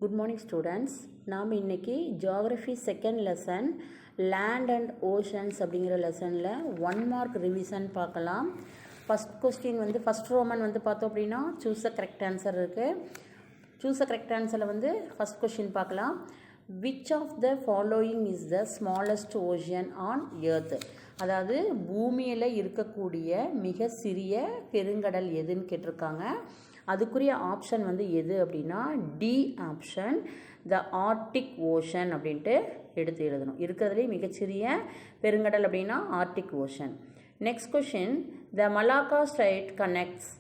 Good morning students. நாம் இன்றைக்கி geography second lesson land and oceans அப்படிங்கிற லெசனில் 1 மார்க் ரிவிஷன் பார்க்கலாம். ஃபஸ்ட் கொஸ்டின் ஃபஸ்ட் ரோமன் பார்த்தோம் அப்படின்னா சூஸ் அ கரெக்ட் ஆன்சர் இருக்குது. சூஸ் அ கரெக்ட் ஆன்சரில் ஃபஸ்ட் கொஸ்டின் பார்க்கலாம். Which of the following is the smallest ocean on earth? அதாவது பூமியில் இருக்கக்கூடிய மிக சிறிய பெருங்கடல் எதுன்னு கேட்டிருக்காங்க. அதுக்குரிய ஆப்ஷன் எது அப்படின்னா D option, the Arctic Ocean அப்படின்ட்டு எடுத்து எழுதணும். இருக்கிறதுலே மிகச்சிறிய பெருங்கடல் அப்படின்னா Arctic Ocean. Next question, the Malacca Strait connects.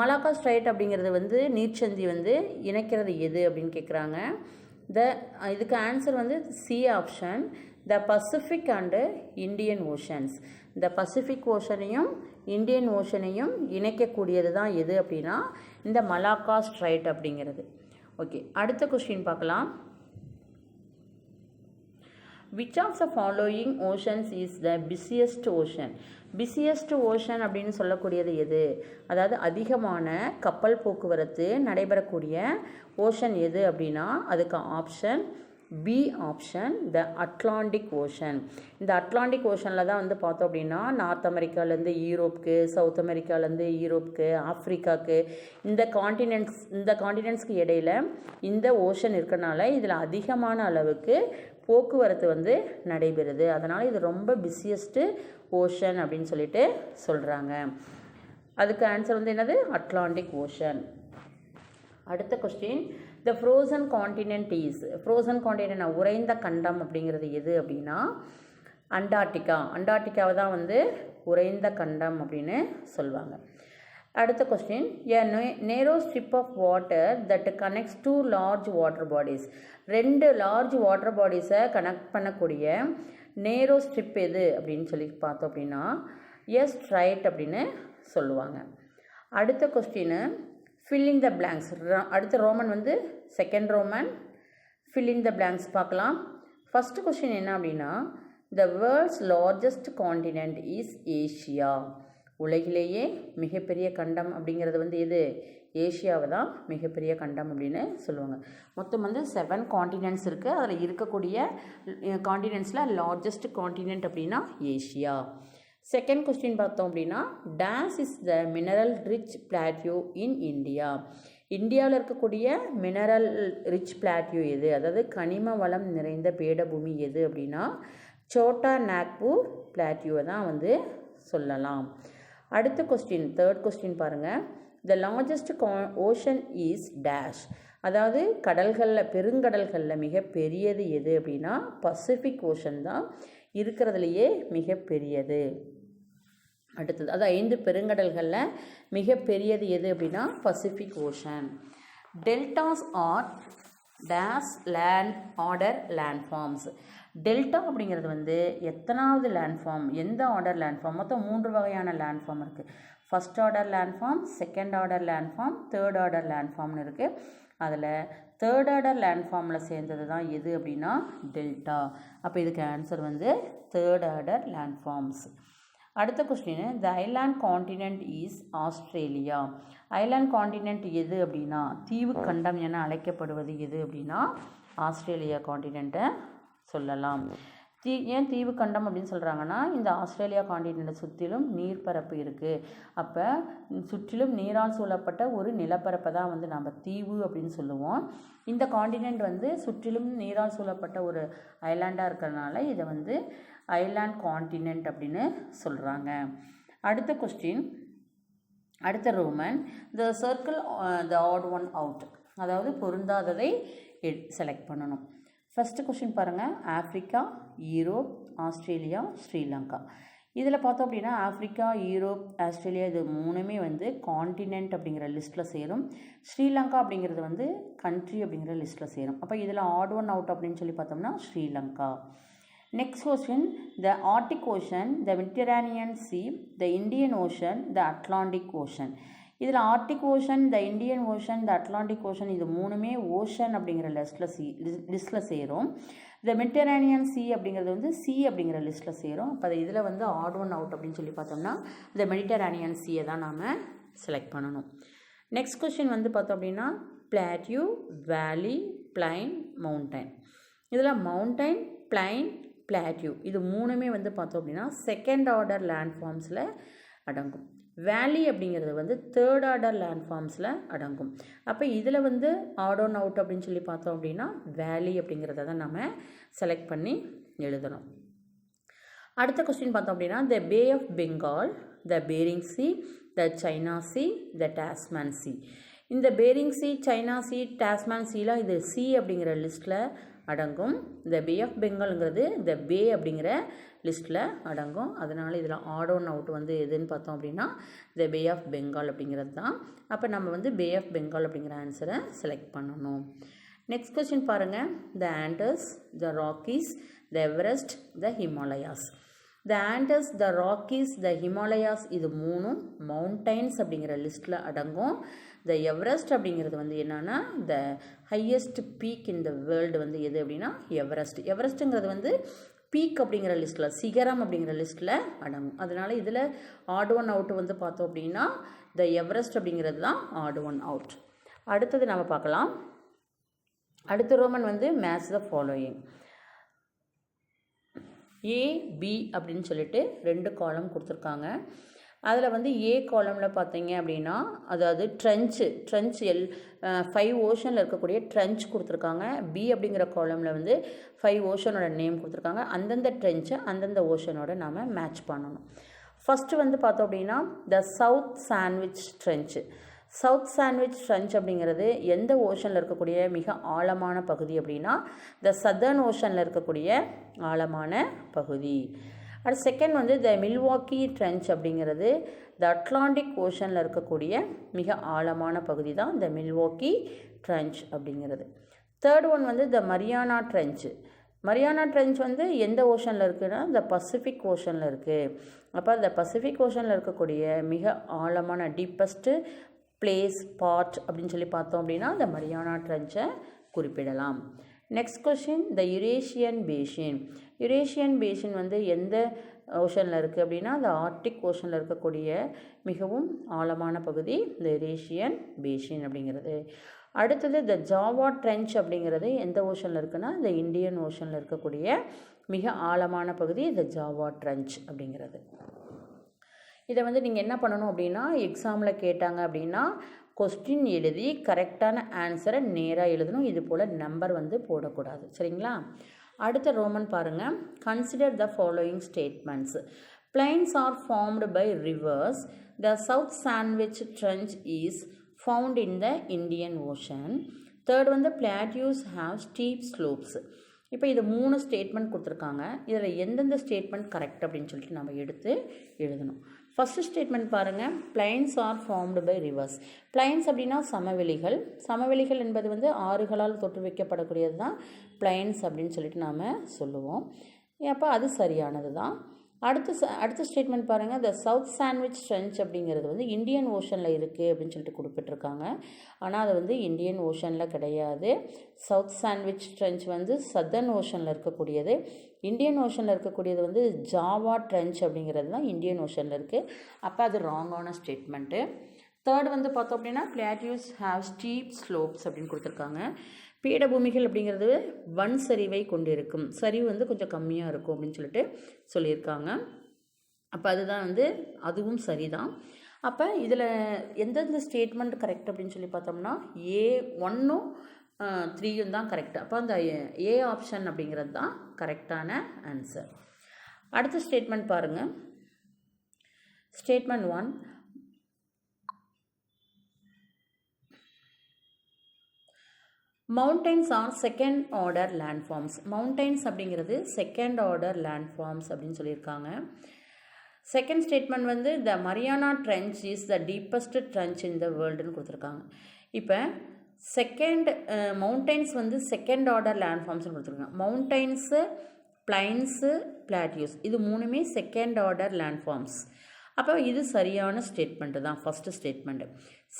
Malacca Strait அப்படிங்கிறது நீர்ச்சந்தி இணைக்கிறது எது அப்படின்னு கேட்குறாங்க. இதுக்கு answer C option, the Pacific and Indian oceans. இந்த பசிபிக் ஓஷனையும் இந்தியன் ஓஷனையும் இணைக்கக்கூடியது தான் எது அப்படின்னா இந்த மலாக்கா ஸ்ட்ரைட் அப்படிங்கிறது. ஓகே, அடுத்த கொஸ்டின் பார்க்கலாம். Which of the following oceans is the busiest ocean? Busiest ocean அப்படின்னு சொல்லக்கூடியது எது? அதாவது அதிகமான கப்பல் போக்குவரத்து நடைபெறக்கூடிய ஓஷன் எது அப்படின்னா அதுக்கு ஆப்ஷன் பி ஆப்ஷன், த அட்லாண்டிக் ஓஷன். இந்த அட்லாண்டிக் ஓஷனில் தான் பார்த்தோம் அப்படின்னா நார்த் அமெரிக்காலேருந்து யூரோப்புக்கு, சவுத் அமெரிக்காலேருந்து யூரோப்புக்கு, ஆஃப்ரிக்காவுக்கு, இந்த காண்டினென்ட்ஸ்க்கு இடையில் இந்த ஓஷன் இருக்கனால இதில் அதிகமான அளவுக்கு போக்குவரத்து நடைபெறுது. அதனால் இது ரொம்ப பிஸியஸ்ட்டு ஓஷன் அப்படின்னு சொல்லிட்டு சொல்கிறாங்க. அதுக்கு ஆன்சர் என்னது? Atlantic Ocean. அடுத்த question, the frozen continent is. Frozen continent உறைந்த கண்டம் அப்படிங்கிறது எது அப்படின்னா அண்டார்டிகா. அண்டார்டிகாவை தான் உறைந்த கண்டம் அப்படின்னு சொல்லுவாங்க. அடுத்த question, a narrow strip of water that connects 2 large water bodies. 2 large water பாடிஸை கனெக்ட் பண்ணக்கூடிய நேரோ ஸ்ட்ரிப் எது அப்படின்னு சொல்லி பார்த்தோம் அப்படின்னா எஸ் ஸ்ட்ரைட் அப்படின்னு சொல்லுவாங்க. அடுத்த question, fill in the blanks. அடுத்த Roman second Roman, fill in the blanks பார்க்கலாம். ஃபர்ஸ்ட் கொஸ்டின் என்ன அப்படின்னா the world's largest continent is Asia. உலகிலேயே மிகப்பெரிய கண்டம் அப்படிங்கிறது எது? ஏஷியாவை தான் மிகப்பெரிய கண்டம் அப்படின்னு சொல்லுவாங்க. மொத்தம் 7 காண்டினென்ட்ஸ் இருக்குது. அதில் இருக்கக்கூடிய காண்டினென்ட்ஸில் லார்ஜஸ்ட் காண்டினென்ட் அப்படின்னா ஏஷியா. செகண்ட் கொஸ்டின் பார்த்தோம் அப்படின்னா days is the mineral rich plateau in India. இந்தியாவில் இருக்கக்கூடிய மினரல் ரிச் பிளாட்யூ எது? அதாவது கனிம வளம் நிறைந்த பீடபூமி எது அப்படின்னா சோட்டா நாக்பூர் பிளாட்யூவை தான் சொல்லலாம். அடுத்த கொஸ்டின், தேர்ட் கொஸ்டின் பாருங்கள். The largest ocean is dash. அதாவது பெருங்கடல்களில் மிக பெரியது எது அப்படின்னா பசிபிக் ஓஷன் தான் இருக்கிறதுலையே மிக பெரியது. அடுத்தது, அதாவது 5 பெருங்கடல்களில் மிக பெரியது எது அப்படின்னா Pacific ocean. Deltas are days land order landforms. Delta அப்படிங்கிறது எத்தனாவது லேண்ட்ஃபார்ம், எந்த ஆர்டர் லேண்ட்ஃபார்ம்? மொத்தம் 3 வகையான லேண்ட்ஃபார்ம் இருக்குது. First order landform, second order landform, third order லேண்ட்ஃபார்ம்னு இருக்குது. அதில் தேர்ட் ஆர்டர் லேண்ட்ஃபார்மில் சேர்ந்தது தான் எது அப்படின்னா டெல்டா. அப்போ இதுக்கு ஆன்சர் தேர்ட் ஆர்டர் லேண்ட்ஃபார்ம்ஸ். அடுத்த question, the island continent is Australia. Island continent எது அப்படின்னா தீவு கண்டம் என அழைக்கப்படுவது எது அப்படின்னா ஆஸ்திரேலியா காண்டினென்ட்டை சொல்லலாம். ஏன் தீவு கண்டம் அப்படின்னு சொல்கிறாங்கன்னா இந்த ஆஸ்திரேலியா காண்டினென்ட்டை சுற்றிலும் நீர்ப்பரப்பு இருக்குது. அப்போ சுற்றிலும் நீரால் சூழப்பட்ட ஒரு நிலப்பரப்பை தான் நம்ம தீவு அப்படின்னு சொல்லுவோம். இந்த காண்டினென்ட் சுற்றிலும் நீரால் சூழப்பட்ட ஒரு ஐலாண்டாக இருக்கிறதுனால இதை ஐலாண்ட் காண்டினென்ட் அப்படின்னு சொல்கிறாங்க. அடுத்த கொஸ்டின், அடுத்த roman, the circle the odd one out. அதாவது பொருந்தாததை செலக்ட் பண்ணணும். ஃபஸ்ட்டு கொஸ்டின் பாருங்கள். Africa, Europe, Australia, Sri Lanka. இதில் பார்த்தோம் அப்படின்னா ஆஃப்ரிக்கா, யூரோப், ஆஸ்திரேலியா இது 3மே காண்டினென்ட் அப்படிங்கிற லிஸ்ட்டில் சேரும். ஸ்ரீலங்கா அப்படிங்கிறது கண்ட்ரி அப்படிங்கிற லிஸ்ட்டில் சேரும். அப்போ இதில் ஆட் ஒன் அவுட் அப்படின்னு சொல்லி பார்த்தோம்னா Sri Lanka. Next question, the Arctic Ocean, the Mediterranean Sea, the Indian Ocean, the Atlantic Ocean. இதில் Arctic Ocean, the Indian Ocean, the Atlantic Ocean இது 3மே ஓஷன் அப்படிங்கிற லிஸ்ட்டில் சேரும். த மெடிட்டரேனியன் சி அப்படிங்கிறது சி அப்படிங்கிற லிஸ்ட்டில் சேரும். அப்போ இதில் ஆட் ஒன் அவுட் அப்படின்னு சொல்லி பார்த்தோம்னா த மெடிட்டரேனியன் சியை தான் நாம் செலக்ட் பண்ணணும். நெக்ஸ்ட் கொஸ்டின் பார்த்தோம் அப்படின்னா பிளாட்யூ, வேலி, பிளைன், மவுண்டைன். இதில் மவுண்டைன், பிளைன், பிளாட்யூ இது மூணுமே வந்து பார்த்தோம் அப்படின்னா செகண்ட் ஆர்டர் லேண்ட்ஃபார்ம்ஸில் அடங்கும். வேலி அப்படிங்கிறது வந்து தேர்ட் ஆர்டர் லேண்ட்ஃபார்ம்ஸில் அடங்கும். அப்போ இதில் வந்து ஆட் ஆன் அவுட் அப்படின்னு சொல்லி பார்த்தோம் அப்படின்னா வேலி அப்படிங்கிறத தான் நம்ம செலக்ட் பண்ணி எழுதணும். அடுத்த கொஸ்டின் பார்த்தோம் அப்படின்னா the Bay of Bengal, the Bering Sea, the China Sea, the Tasman Sea. இந்த Bering Sea, China Sea, Tasman சீலாம் இது சி அப்படிங்கிற லிஸ்ட்டில் அடங்கும். இந்த பே ஆஃப் பெங்கால்ங்கிறது இந்த பே அப்படிங்கிற லிஸ்ட்டில் அடங்கும். அதனால் இதில் ஆட் ஆன் அவுட் வந்து எதுன்னு பார்த்தோம் அப்படின்னா த பே ஆஃப் பெங்கால் அப்படிங்கிறது தான். அப்போ நம்ம வந்து பே ஆஃப் பெங்கால் அப்படிங்கிற ஆன்சரை செலக்ட் பண்ணணும். நெக்ஸ்ட் கொஸ்டின் பாருங்கள். த ஆண்டஸ், த ராக்கீஸ், த எவரெஸ்ட், த ஹிமாலயாஸ். த ஆண்டஸ், த ராக்கீஸ், த ஹிமாலயாஸ் இது மூணும் மவுண்டைன்ஸ் அப்படிங்கிற லிஸ்ட்டில் அடங்கும். த எவரெஸ்ட் அப்படிங்கிறது வந்து என்னன்னா the highest peak in the world வந்து எது அப்படின்னா எவரெஸ்ட். எவரெஸ்ட்டுங்கிறது வந்து பீக் அப்படிங்கிற லிஸ்ட்டில், சிகரம் அப்படிங்கிற லிஸ்ட்டில் அடங்கும். அதனால் இதில் ஆட் ஒன் அவுட் வந்து பார்த்தோம் அப்படின்னா த எவரெஸ்ட் அப்படிங்கிறது தான் ஆட் ஒன் அவுட். அடுத்தது நம்ம பார்க்கலாம். அடுத்த ரோமன் வந்து match the following. A, B அப்படின்னு சொல்லிட்டு 2 காலம் கொடுத்துருக்காங்க. அதில் வந்து ஏ காலமில் பார்த்தீங்க அப்படின்னா அதாவது ட்ரென்ச்சு 5 ஓஷனில் இருக்கக்கூடிய ட்ரென்ச் கொடுத்துருக்காங்க. பி அப்படிங்கிற காலமில் வந்து 5 ஓஷனோட நேம் கொடுத்துருக்காங்க. அந்தந்த ட்ரென்ச்சை அந்தந்த ஓஷனோட நாம் மேட்ச் பண்ணணும். ஃபஸ்ட்டு வந்து பார்த்தோம் அப்படின்னா the south Sandwich Trench. South sandwich Trench அப்படிங்கிறது எந்த ஓஷனில் இருக்கக்கூடிய மிக ஆழமான பகுதி அப்படின்னா த சதர்ன் ஓஷனில் இருக்கக்கூடிய ஆழமான பகுதி. அடுத்து செகண்ட் வந்து த மில்வாக்கி ட்ரென்ச் அப்படிங்கிறது த அட்லாண்டிக் ஓஷனில் இருக்கக்கூடிய மிக ஆழமான பகுதி தான் த மில்வாக்கி ட்ரென்ச் அப்படிங்கிறது. தேர்ட் ஒன் வந்து the Mariana trench. Mariana trench வந்து எந்த ஓஷனில் இருக்குதுன்னா த பசிபிக் ஓஷனில் இருக்குது. அப்போ த பசிபிக் ஓஷனில் இருக்கக்கூடிய மிக ஆழமான டீப்பஸ்ட்டு பிளேஸ் பார்ட் அப்படின்னு சொல்லி பார்த்தோம் அப்படின்னா இந்த மரியானா ட்ரென்ச்சை குறிப்பிடலாம். நெக்ஸ்ட் கொஸ்டின் த யுரேஷியன் பேசின். யுரேஷியன் பேசின் வந்து எந்த ஓஷனில் இருக்குது அப்படின்னா அந்த ஆர்டிக் ஓஷனில் இருக்கக்கூடிய மிகவும் ஆழமான பகுதி இந்த யுரேஷியன் பேசின் அப்படிங்கிறது. அடுத்தது த ஜாவா ட்ரென்ச் அப்படிங்கிறது எந்த ஓஷனில் இருக்குன்னா இந்த இந்தியன் ஓஷனில் இருக்கக்கூடிய மிக ஆழமான பகுதி இந்த ஜாவா ட்ரென்ச் அப்படிங்கிறது. இதை வந்து நீங்கள் என்ன பண்ணணும் அப்படின்னா எக்ஸாமில் கேட்டாங்க அப்படின்னா கொஸ்டின் எழுதி கரெக்டான ஆன்சரை நேராக எழுதணும். இது போல் நம்பர் வந்து போடக்கூடாது. சரிங்களா? அடுத்த ரோமன் பாருங்கள். Consider the following statements. Plains are formed by rivers. The south sandwich trench is found in the Indian ocean. Third வந்து பிளாட்யூஸ் ஹாவ் ஸ்டீப் ஸ்லோப்ஸ். இப்போ இது 3 ஸ்டேட்மெண்ட் கொடுத்துருக்காங்க. இதில் எந்தெந்த ஸ்டேட்மெண்ட் கரெக்ட் அப்படின்னு சொல்லிட்டு நம்ம எடுத்து எழுதணும். ஃபஸ்ட்டு ஸ்டேட்மெண்ட் பாருங்கள். Plains are formed by rivers. Plains அப்படின்னா சமவெளிகள். சமவெளிகள் என்பது வந்து ஆறுகளால் தொற்று வைக்கப்படக்கூடியது தான் பிளைன்ஸ் அப்படின்னு சொல்லிட்டு நாம் சொல்லுவோம். அப்போ அது சரியானது தான். அடுத்த ஸ்டேட்மெண்ட் பாருங்கள். த சவுத் சாண்ட்விச் ட்ரென்ச் அப்படிங்கிறது வந்து இந்தியன் ஓஷனில் இருக்குது அப்படின்னு சொல்லிட்டு குறிப்பிட்டிருக்காங்க. ஆனால் அது வந்து இந்தியன் ஓஷனில் கிடையாது. சவுத் சாண்ட்விச் ட்ரென்ச் வந்து சதர்ன் ஓஷனில் இருக்கக்கூடியது. இந்தியன் ஓஷனில் இருக்கக்கூடியது வந்து ஜாவா ட்ரென்ச் அப்படிங்கிறது தான் இந்தியன் ஓஷனில் இருக்குது. அப்போ அது ராங்கான ஸ்டேட்மெண்ட்டு. தேர்ட் வந்து பார்த்தோம் அப்படின்னா பிளாட்யூஸ் ஹாவ் ஸ்டீப் ஸ்லோப்ஸ் அப்படின்னு கொடுத்துருக்காங்க. பீடபூமிகள் அப்படிங்கிறது வன் சரிவை கொண்டிருக்கும். சரிவு வந்து கொஞ்சம் கம்மியாக இருக்கும் அப்படின்னு சொல்லிட்டு சொல்லியிருக்காங்க. அப்போ அதுதான் வந்து அதுவும் சரிதான். அப்போ இதில் எந்தெந்த ஸ்டேட்மெண்ட் கரெக்ட் அப்படின்னு சொல்லி பார்த்தோம்னா A1ம் 3யும் தான் கரெக்ட். அப்போ அந்த ஏ ஆப்ஷன் அப்படிங்கிறது தான் கரெக்டான ஆன்சர். அடுத்த ஸ்டேட்மெண்ட் பாருங்கள். Statement 1. Mountains are second order landforms. Mountains அப்படிங்கிறது செகண்ட் ஆர்டர் லேண்ட்ஃபார்ம்ஸ் அப்படின்னு சொல்லியிருக்காங்க. செகண்ட் ஸ்டேட்மெண்ட் வந்து the Mariana trench is the deepest trench in the வேர்ல்டுன்னு கொடுத்துருக்காங்க. இப்போ மவுண்டைன்ஸ் வந்து செகண்ட் ஆர்டர் லேண்ட்ஃபார்ம்ஸ்னு கொடுத்துருக்காங்க. மவுண்டைன்ஸு, பிளைன்ஸு, பிளாட்யூஸ் இது 3மே செகண்ட் ஆர்டர் லேண்ட்ஃபார்ம்ஸ். அப்போ இது சரியான ஸ்டேட்மெண்ட்டு தான், ஃபஸ்ட்டு ஸ்டேட்மெண்ட்டு.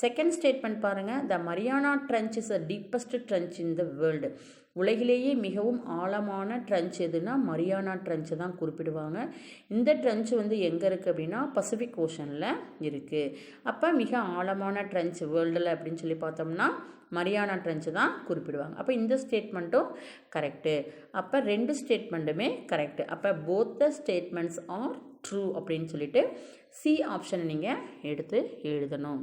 செகண்ட் ஸ்டேட்மெண்ட் பாருங்கள், the Mariana trench is the deepest trench in the world. உலகிலேயே மிகவும் ஆழமான ட்ரென்ச் எதுனா மரியானா ட்ரென்ச்சை தான் குறிப்பிடுவாங்க. இந்த ட்ரென்ச் வந்து எங்கே இருக்குது அப்படின்னா பசிபிக் ஓஷனில் இருக்குது. அப்போ மிக ஆழமான ட்ரென்ச் வேர்ல்டில் அப்படின்னு சொல்லி பார்த்தோம்னா மரியானா ட்ரென்ச் தான் குறிப்பிடுவாங்க. அப்போ இந்த ஸ்டேட்மெண்ட்டும் கரெக்டு. அப்போ 2 ஸ்டேட்மெண்ட்டுமே கரெக்டு. அப்போ both the statements are true அப்படின்னு சொல்லிட்டு சி ஆப்ஷனை நீங்கள் எடுத்து எழுதணும்.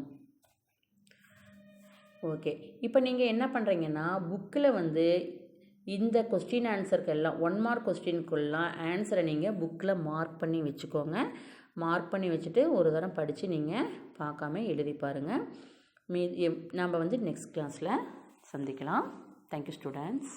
ஓகே, இப்போ நீங்கள் என்ன பண்ணுறீங்கன்னா புக்கில் வந்து இந்த கொஸ்டின் ஆன்சருக்கு எல்லாம் 1 மார்க் கொஸ்டினுக்குள்ளலாம் ஆன்சரை நீங்கள் புக்கில் மார்க் பண்ணி வச்சுக்கோங்க. மார்க் பண்ணி வச்சுட்டு ஒரு தரம் படித்து நீங்கள் பார்க்காம எழுதி பாருங்கள். நம்ம வந்து நெக்ஸ்ட் கிளாஸில் சந்திக்கலாம். Thank you students.